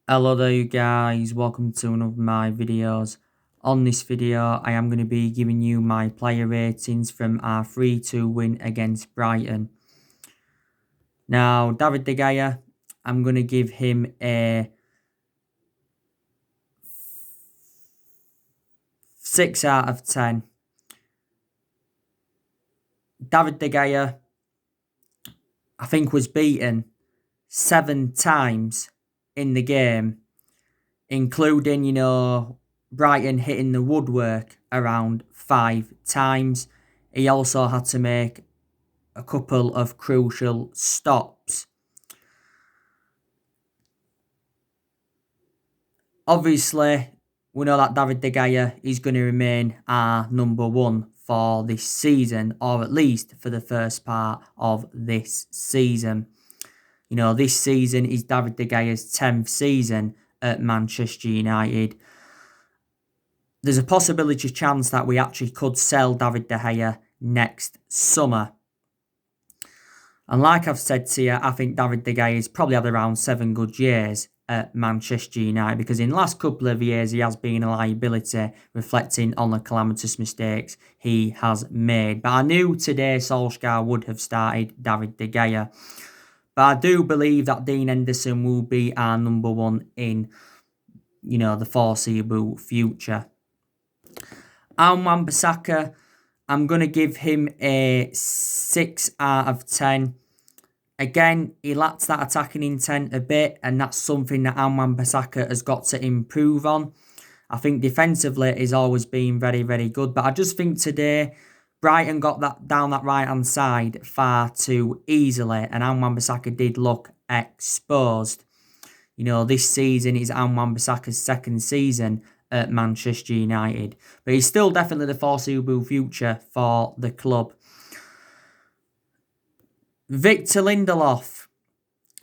Hello there you guys, welcome to one of my videos. On this video I am going to be giving you my player ratings from our 3-2 win against Brighton. Now David De Gea, I'm going to give him a 6 out of 10. David De Gea, I think, was beaten 7 times in the game, including, Brighton hitting the woodwork around 5 times. He also had to make a couple of crucial stops. Obviously, we know that David De Gea is going to remain our number one for this season, or at least for the first part of this season. This season is David De Gea's 10th season at Manchester United. There's a possibility chance that we actually could sell David De Gea next summer. And like I've said to you, I think David De Gea has probably had around 7 good years at Manchester United, because in the last couple of years he has been a liability, reflecting on the calamitous mistakes he has made. But I knew today Solskjaer would have started David De Gea. But I do believe that Dean Henderson will be our number one in, the foreseeable future. Wan-Bissaka, I'm going to give him a 6 out of 10. Again, he lacks that attacking intent a bit, and that's something that Wan-Bissaka has got to improve on. I think defensively he's always been very, very good, but I just think today Brighton got that down that right-hand side far too easily, and Wan-Bissaka did look exposed. This season is Wan-Bissaka's second season at Manchester United, but he's still definitely the foreseeable future for the club. Victor Lindelof.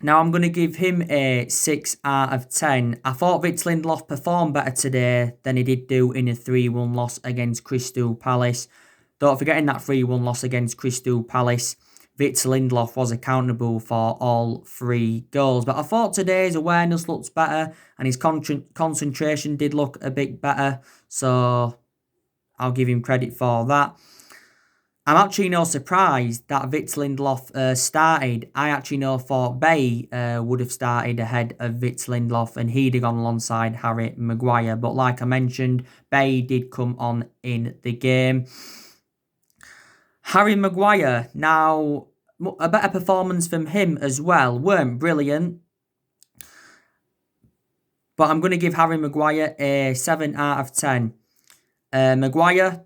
Now I'm going to give him a 6 out of 10. I thought Victor Lindelof performed better today than he did do in a 3-1 loss against Crystal Palace. Don't forget, in that 3-1 loss against Crystal Palace, Victor Lindelof was accountable for all 3 goals. But I thought today's awareness looked better and his concentration did look a bit better. So I'll give him credit for that. I'm actually no surprised that Victor Lindelof started. I actually thought Bay would have started ahead of Victor Lindelof, and he'd have gone alongside Harry Maguire. But like I mentioned, Bay did come on in the game. Harry Maguire, now a better performance from him as well. Weren't brilliant, but I'm going to give Harry Maguire a 7 out of 10. Maguire,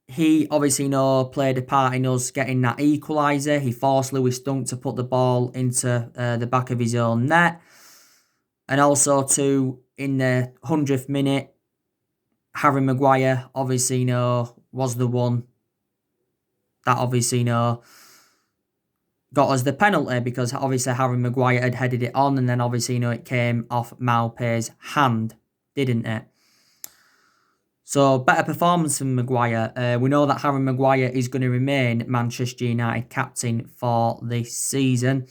he obviously played a part in us getting that equaliser. He forced Lewis Dunk to put the ball into the back of his own net. And also too, in the 100th minute, Harry Maguire obviously was the one that obviously got us the penalty, because obviously Harry Maguire had headed it on, and then obviously it came off Maupay's hand, didn't it? So, better performance from Maguire. We know that Harry Maguire is going to remain Manchester United captain for this season.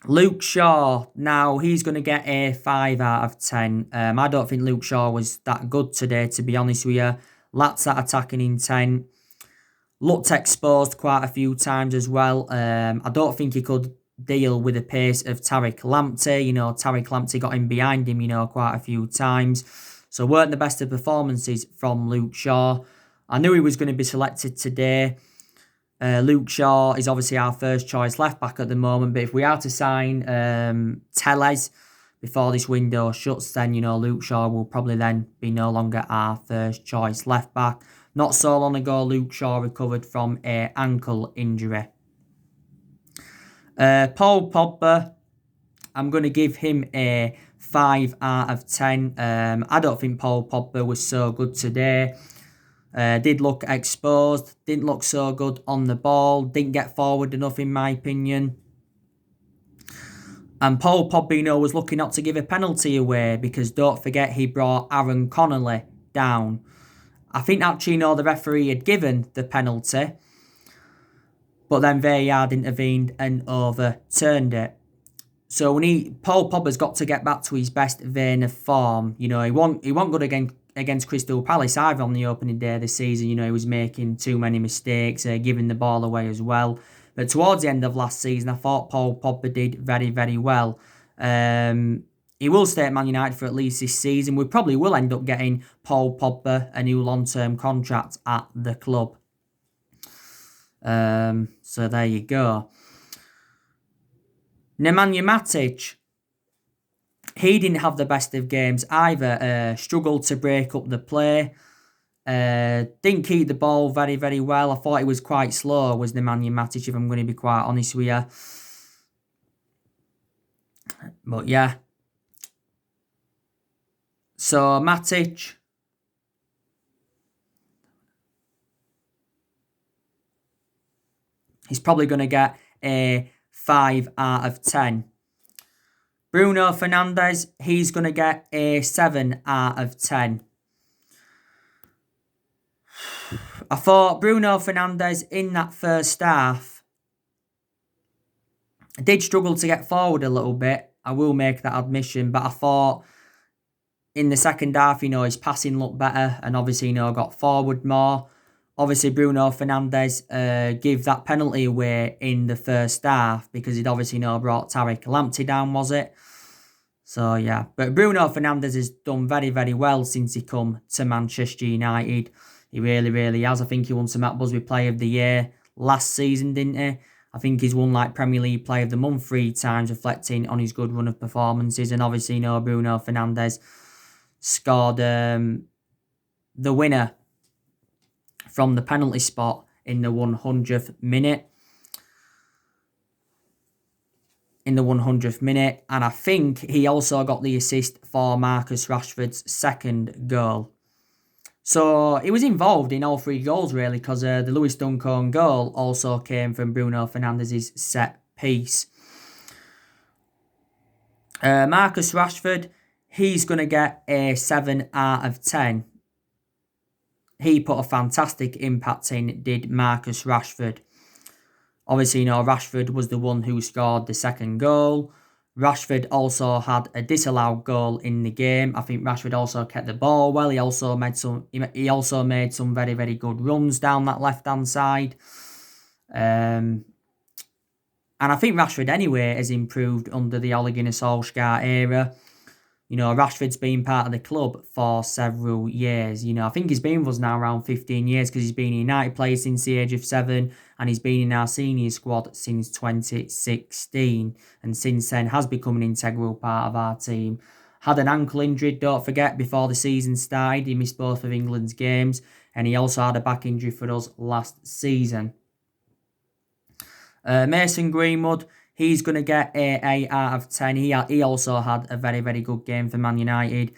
Luke Shaw, now he's going to get a 5 out of 10. I don't think Luke Shaw was that good today, to be honest with you. Lacked that attacking intent. Looked exposed quite a few times as well. I don't think he could deal with the pace of Tariq Lamptey. Tariq Lamptey got in behind him, quite a few times. So weren't the best of performances from Luke Shaw. I knew he was going to be selected today. Luke Shaw is obviously our first choice left back at the moment, but if we are to sign Telles before this window shuts, then Luke Shaw will probably then be no longer our first choice left back. Not so long ago, Luke Shaw recovered from an ankle injury. Paul Pogba, I'm going to give him a 5 out of 10. I don't think Paul Pogba was so good today. Did look exposed. Didn't look so good on the ball. Didn't get forward enough, in my opinion. And Paul Pogba was lucky not to give a penalty away, because don't forget he brought Aaron Connolly down. I think actually the referee had given the penalty, but then VAR intervened and overturned it. So Paul Pogba's got to get back to his best vein of form. He wasn't good against Crystal Palace either on the opening day of the season. He was making too many mistakes, giving the ball away as well. But towards the end of last season, I thought Paul Pogba did very, very well. He will stay at Man United for at least this season. We probably will end up getting Paul Pogba a new long-term contract at the club. So there you go. Nemanja Matic, he didn't have the best of games either. Struggled to break up the play. Didn't keep the ball very, very well. I thought he was quite slow, was Nemanja Matic, if I'm going to be quite honest with you. But yeah. So Matic, he's probably going to get a 5 out of 10. Bruno Fernandes, he's going to get a 7 out of 10. I thought Bruno Fernandes in that first half did struggle to get forward a little bit. I will make that admission. But I thought in the second half, his passing looked better and obviously, got forward more. Obviously, Bruno Fernandes gave that penalty away in the first half because he'd obviously, brought Tariq Lamptey down, was it? So, yeah. But Bruno Fernandes has done very, very well since he come to Manchester United. He really, really has. I think he won some Matt Busby Player of the Year last season, didn't he? I think he's won Premier League Player of the Month 3 times, reflecting on his good run of performances. And obviously, Bruno Fernandes scored the winner from the penalty spot in the 100th minute. And I think he also got the assist for Marcus Rashford's second goal. So he was involved in all 3 goals really, because the Lewis Duncan goal also came from Bruno Fernandes' set piece. Marcus Rashford, he's going to get a 7 out of 10. He put a fantastic impact in, did Marcus Rashford. Obviously, Rashford was the one who scored the second goal. Rashford also had a disallowed goal in the game. I think Rashford also kept the ball well. He also made some very, very good runs down that left-hand side. And I think Rashford anyway has improved under the Ole Gunnar Solskjaer era. Rashford's been part of the club for several years. I think he's been with us now around 15 years because he's been a United player since the age of 7 and he's been in our senior squad since 2016. And since then has become an integral part of our team. Had an ankle injury, don't forget, before the season started. He missed both of England's games and he also had a back injury for us last season. Mason Greenwood, he's going to get a 8 out of 10. He also had a very, very good game for Man United.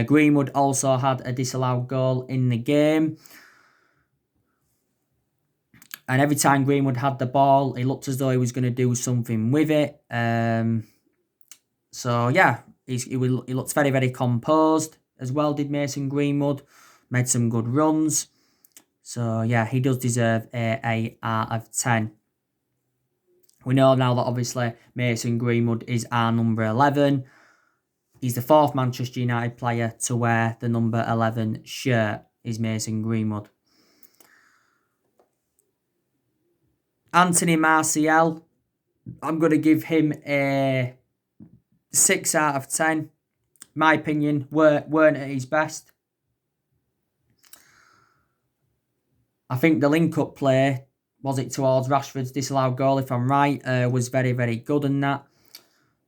Greenwood also had a disallowed goal in the game. And every time Greenwood had the ball, he looked as though he was going to do something with it. So, yeah, he looks very, very composed as well, did Mason Greenwood. Made some good runs. So, yeah, he does deserve a 8 out of 10. We know now that obviously Mason Greenwood is our number 11. He's the 4th Manchester United player to wear the number 11 shirt, is Mason Greenwood. Anthony Martial, I'm going to give him a 6 out of 10. My opinion, weren't at his best. I think the link-up play, was it towards Rashford's disallowed goal, if I'm right, was very, very good in that.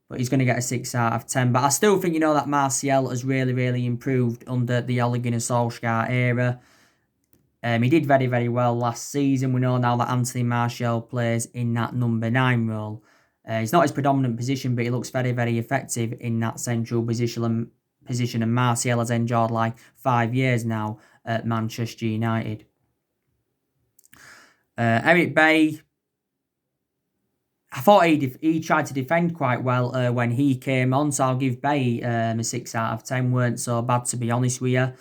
But he's going to get a 6 out of 10. But I still think, that Martial has really, really improved under the Ole Gunnar Solskjaer era. He did very, very well last season. We know now that Anthony Martial plays in that number 9 role. It's not his predominant position, but he looks very, very effective in that central position. And Martial has enjoyed 5 years now at Manchester United. Eric Bailly, I thought he tried to defend quite well when he came on, so I'll give Bailly a 6 out of 10. Weren't so bad, to be honest with you.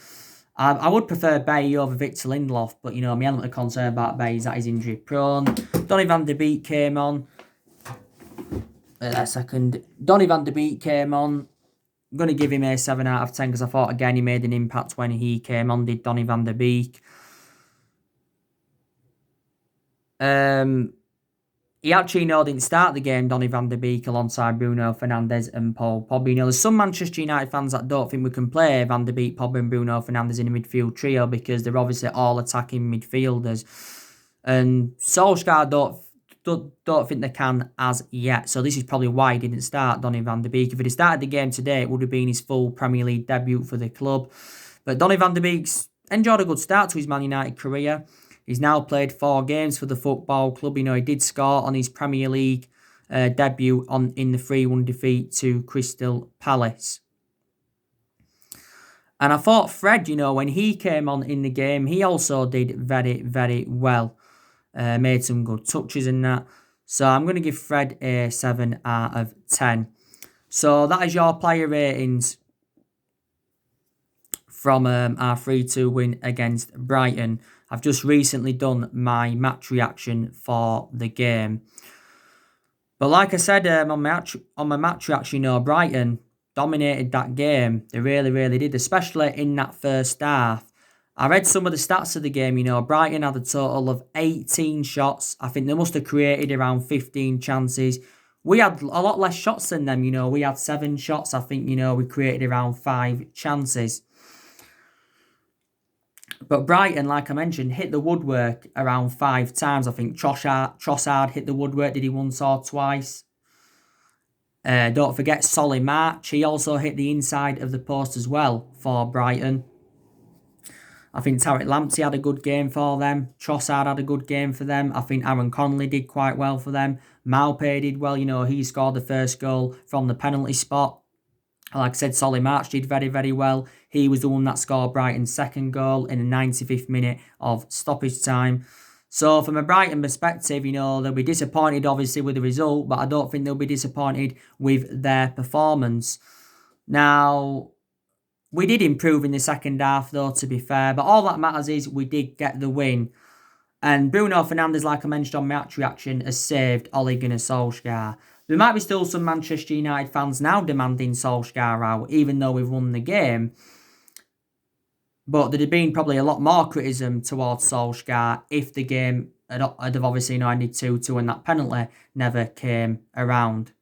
I would prefer Bailly over Victor Lindelof, but my element of concern about Bailly is that he's injury prone. Donny van de Beek came on. a second. Donny van de Beek came on. I'm going to give him a 7 out of 10 because I thought, again, he made an impact when he came on, did Donny van de Beek. He actually, didn't start the game, Donny van de Beek, alongside Bruno Fernandes and Paul Pogba. There's some Manchester United fans that don't think we can play Van de Beek, Pogba and Bruno Fernandes in a midfield trio because they're obviously all attacking midfielders. And Solskjaer don't think they can as yet. So this is probably why he didn't start Donny van de Beek. If he'd started the game today, it would have been his full Premier League debut for the club. But Donny van de Beek's enjoyed a good start to his Man United career. He's now played 4 games for the football club. He did score on his Premier League debut in the 3-1 defeat to Crystal Palace. And I thought Fred, when he came on in the game, he also did very, very well. Made some good touches in that. So I'm going to give Fred a 7 out of 10. So that is your player ratings from our 3-2 win against Brighton. I've just recently done my match reaction for the game. But like I said on my match reaction, Brighton dominated that game. They really, really did, especially in that first half. I read some of the stats of the game. Brighton had a total of 18 shots. I think they must have created around 15 chances. We had a lot less shots than them. We had 7 shots. I think, we created around 5 chances. But Brighton, like I mentioned, hit the woodwork around 5 times. I think Trossard hit the woodwork. Did he once or twice? Don't forget Solly March. He also hit the inside of the post as well for Brighton. I think Tariq Lamptey had a good game for them. Trossard had a good game for them. I think Aaron Connolly did quite well for them. Maupay did well. He scored the first goal from the penalty spot. Like I said, Solly March did very, very well. He was the one that scored Brighton's second goal in the 95th minute of stoppage time. So from a Brighton perspective, they'll be disappointed obviously with the result, but I don't think they'll be disappointed with their performance. Now, we did improve in the second half though, to be fair, but all that matters is we did get the win. And Bruno Fernandes, like I mentioned on match reaction, has saved Ole Gunnar Solskjaer. There might be still some Manchester United fans now demanding Solskjaer out, even though we've won the game. But there'd have been probably a lot more criticism towards Solskjaer if the game had obviously ended 2-2 and that penalty never came around.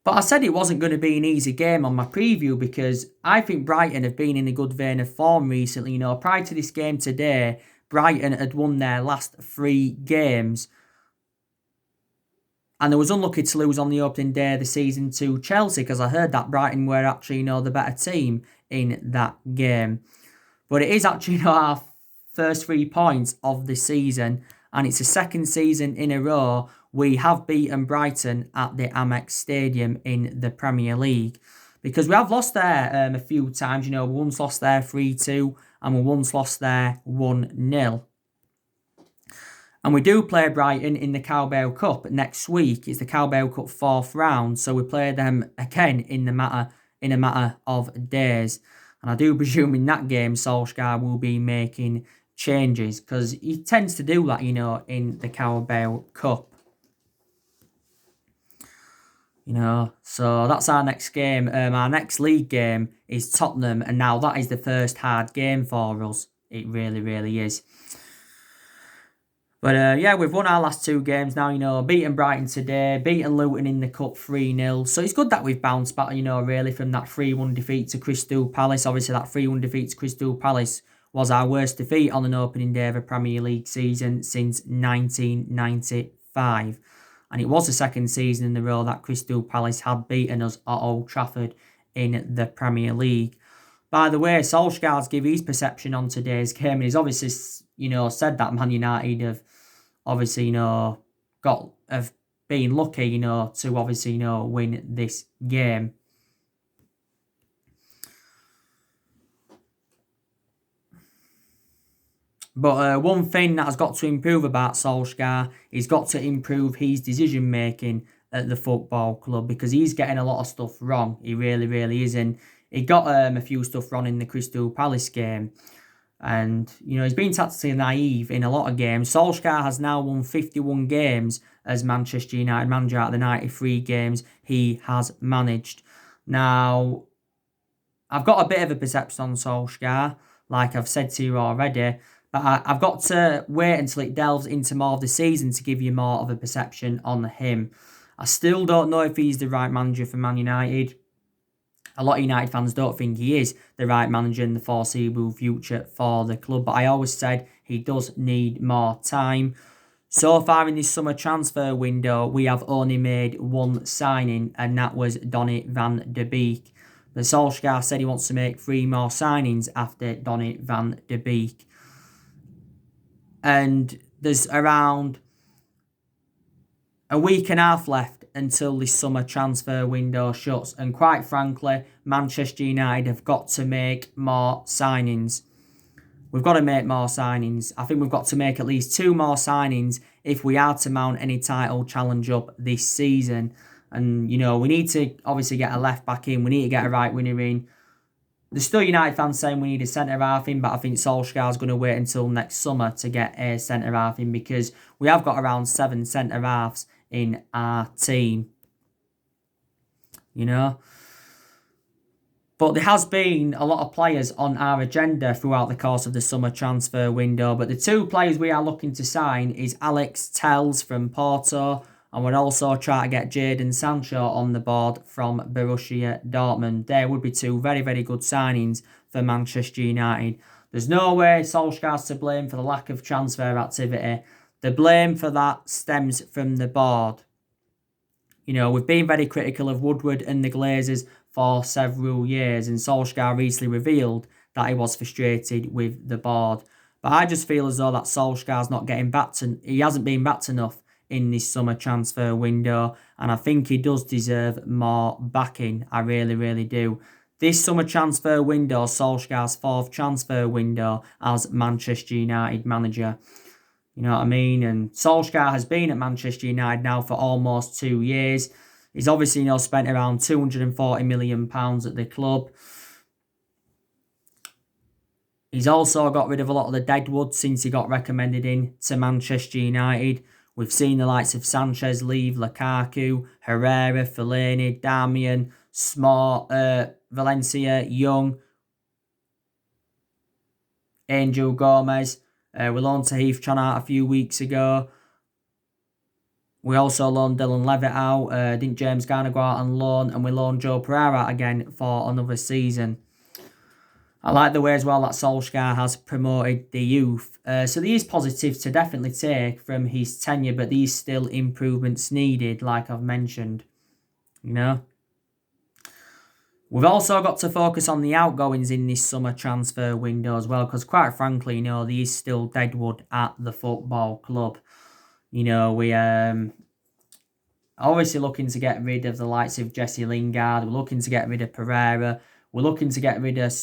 But I said it wasn't going to be an easy game on my preview because I think Brighton have been in a good vein of form recently. Prior to this game today, Brighton had won their last 3 games. And they was unlucky to lose on the opening day of the season to Chelsea because I heard that Brighton were actually, the better team in that game. But it is actually, our first 3 points of the season. And it's the second season in a row we have beaten Brighton at the Amex Stadium in the Premier League. Because we have lost there a few times. We once lost there 3-2 and we once lost there 1-0. And we do play Brighton in the Carabao Cup next week. It's the Carabao Cup 4th round. So we play them again in a matter of days. And I do presume in that game Solskjaer will be making changes because he tends to do that, in the Carabao Cup. So that's our next game. Our next league game is Tottenham, and now that is the first hard game for us. It really, really is. But we've won our last 2 games now, beaten Brighton today, beaten Luton in the Cup 3-0. So it's good that we've bounced back, really, from that 3-1 defeat to Crystal Palace. Obviously, that 3-1 defeat to Crystal Palace was our worst defeat on an opening day of a Premier League season since 1995. And it was the second season in a row that Crystal Palace had beaten us at Old Trafford in the Premier League. By the way, Solskjaer's give his perception on today's game, and he's obviously, said that Man United have obviously, have been lucky, to obviously, win this game. But one thing that has got to improve about Solskjaer, he's got to improve his decision making at the football club because he's getting a lot of stuff wrong. He really, really is. And he got a few stuff wrong in the Crystal Palace game. And, he's been tactically naive in a lot of games. Solskjaer has now won 51 games as Manchester United manager out of the 93 games he has managed. Now, I've got a bit of a perception on Solskjaer, like I've said to you already, but I've got to wait until it delves into more of the season to give you more of a perception on him. I still don't know if he's the right manager for Man United. A lot of United fans don't think he is the right manager in the foreseeable future for the club, but I always said he does need more time. So far in this summer transfer window, we have only made one signing, and that was Donny van de Beek. The Solskjaer said he wants to make 3 more signings after Donny van de Beek. And there's around a week and a half left until this summer transfer window shuts. And quite frankly, Manchester United have got to make more signings. We've got to make more signings. I think we've got to make at least 2 more signings if we are to mount any title challenge up this season. And, we need to obviously get a left back in. We need to get a right winger in. There's still United fans saying we need a centre-half in, but I think Solskjaer's going to wait until next summer to get a centre-half in because we have got around 7 centre-halves in our team. But there has been a lot of players on our agenda throughout the course of the summer transfer window. But the 2 players we are looking to sign is Alex Telles from Porto, and we'll also try to get Jadon Sancho on the board from Borussia Dortmund. There would be 2 very, very good signings for Manchester United. There's no way Solskjaer's to blame for the lack of transfer activity. The blame for that stems from the board. We've been very critical of Woodward and the Glazers for several years, and Solskjaer recently revealed that he was frustrated with the board. But I just feel as though that Solskjaer's not getting backed, he hasn't been backed enough in this summer transfer window, and I think he does deserve more backing. I really, really do. This summer transfer window, Solskjaer's 4th transfer window as Manchester United manager. You know what I mean? And Solskjaer has been at Manchester United now for almost 2 years. He's obviously, spent around £240 million at the club. He's also got rid of a lot of the deadwood since he got recommended in to Manchester United. We've seen the likes of Sanchez leave, Lukaku, Herrera, Fellaini, Darmian, Smart, Valencia, Young, Angel Gomez. We loaned Tahith Chonat a few weeks ago. We also loaned Dylan Levitt out. Didn't James Garner go out on loan? And we loaned Joe Pereira again for another season. I like the way as well that Solskjaer has promoted the youth. So there is positives to definitely take from his tenure, but these still improvements needed, like I've mentioned. We've also got to focus on the outgoings in this summer transfer window as well, because quite frankly, there is still deadwood at the football club. We obviously looking to get rid of the likes of Jesse Lingard. We're looking to get rid of Pereira. We're looking to get rid of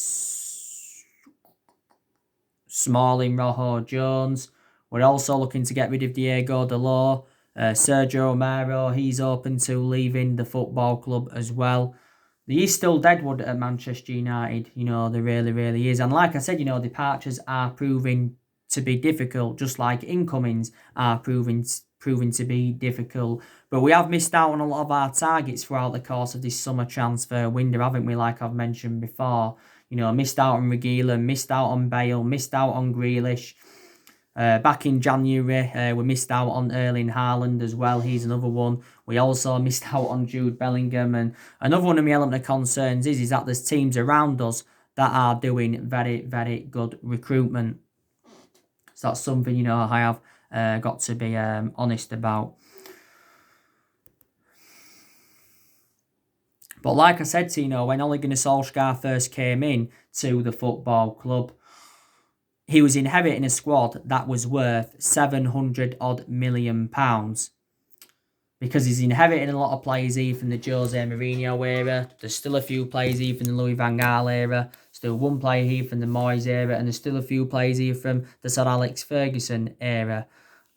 Smalling, Rojo, Jones. We're also looking to get rid of Diego Dalot. Sergio Romero, he's open to leaving the football club as well. There is still deadwood at Manchester United. There really, really is. And like I said, departures are proving to be difficult, just like incomings are proving to be difficult. But we have missed out on a lot of our targets throughout the course of this summer transfer window, haven't we, like I've mentioned before? Missed out on Reguilon, missed out on Bale, missed out on Grealish. Back in January, we missed out on Erling Haaland as well. He's another one. We also missed out on Jude Bellingham. And another one of my element of concerns is that there's teams around us that are doing very, very good recruitment. So that's something, I have got to be honest about. But like I said to when Ole Gunnar Solskjaer first came in to the football club, he was inheriting a squad that was worth £700 million. Because he's inheriting a lot of players here from the Jose Mourinho era. There's still a few players here from the Louis van Gaal era. Still one player here from the Moyes era. And there's still a few players here from the Sir Alex Ferguson era.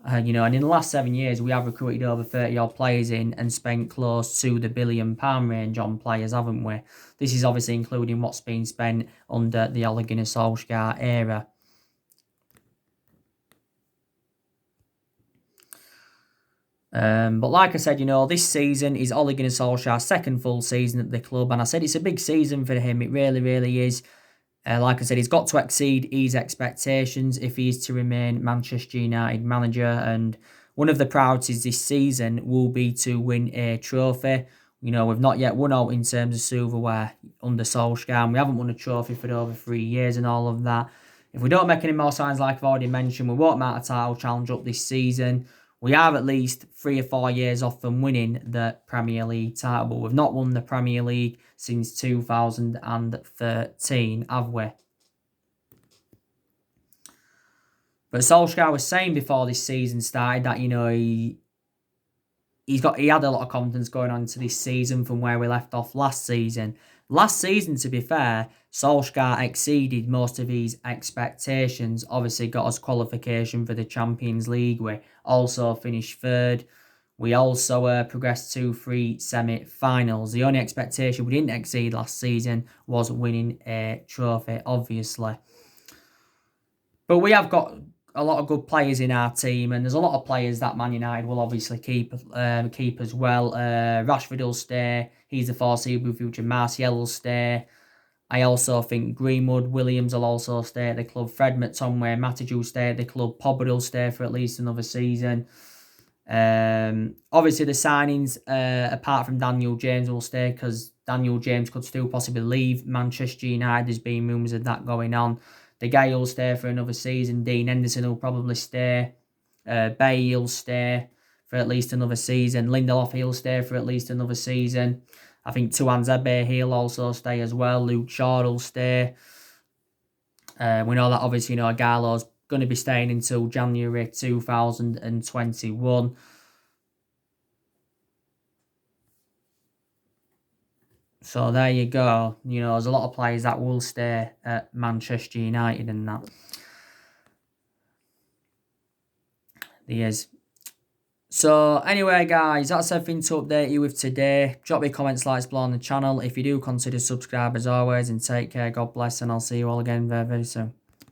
And in the last 7 years, we have recruited over 30-odd players in and spent close to the £1 billion range on players, haven't we? This is obviously including what's been spent under the Ole Gunnar Solskjaer era. But like I said, this season is Ole Gunnar Solskjaer's second full season at the club, and I said it's a big season for him. It really, really is. Like I said, he's got to exceed his expectations if he is to remain Manchester United manager. And one of the priorities this season will be to win a trophy. We've not yet won out in terms of silverware under Solskjaer, and we haven't won a trophy for over 3 years and all of that. If we don't make any more signs, like I've already mentioned, we won't mount a title challenge up this season. We are at least 3 or 4 years off from winning the Premier League title, but we've not won the Premier League since 2013, have we? But Solskjaer was saying before this season started that, he had a lot of confidence going on into this season from where we left off last season. Last season, to be fair, Solskjaer exceeded most of his expectations. Obviously, got us qualification for the Champions League. We also finished third. We also progressed to 3 semi-finals. The only expectation we didn't exceed last season was winning a trophy, obviously. But we have got a lot of good players in our team, and there's a lot of players that Man United will obviously keep as well. Rashford will stay. He's the foreseeable future. Martial will stay. I also think Greenwood, Williams will also stay at the club. Fred McTominay, Matic will stay at the club. Pogba will stay for at least another season. Obviously, the signings, apart from Daniel James, will stay because Daniel James could still possibly leave Manchester United. There's been rumours of that going on. De Gea will stay for another season. Dean Henderson will probably stay. Bay will stay for at least another season. Lindelof, he'll stay for at least another season. I think Tuanzebe, he'll also stay as well. Luke Shaw will stay. We know that obviously, Gallo's going to be staying until January 2021. So there you go. There's a lot of players that will stay at Manchester United and that. There is. So anyway, guys, that's everything to update you with today. Drop your comments, likes below on the channel. If you do, consider subscribe as always, and take care. God bless, and I'll see you all again very, very soon.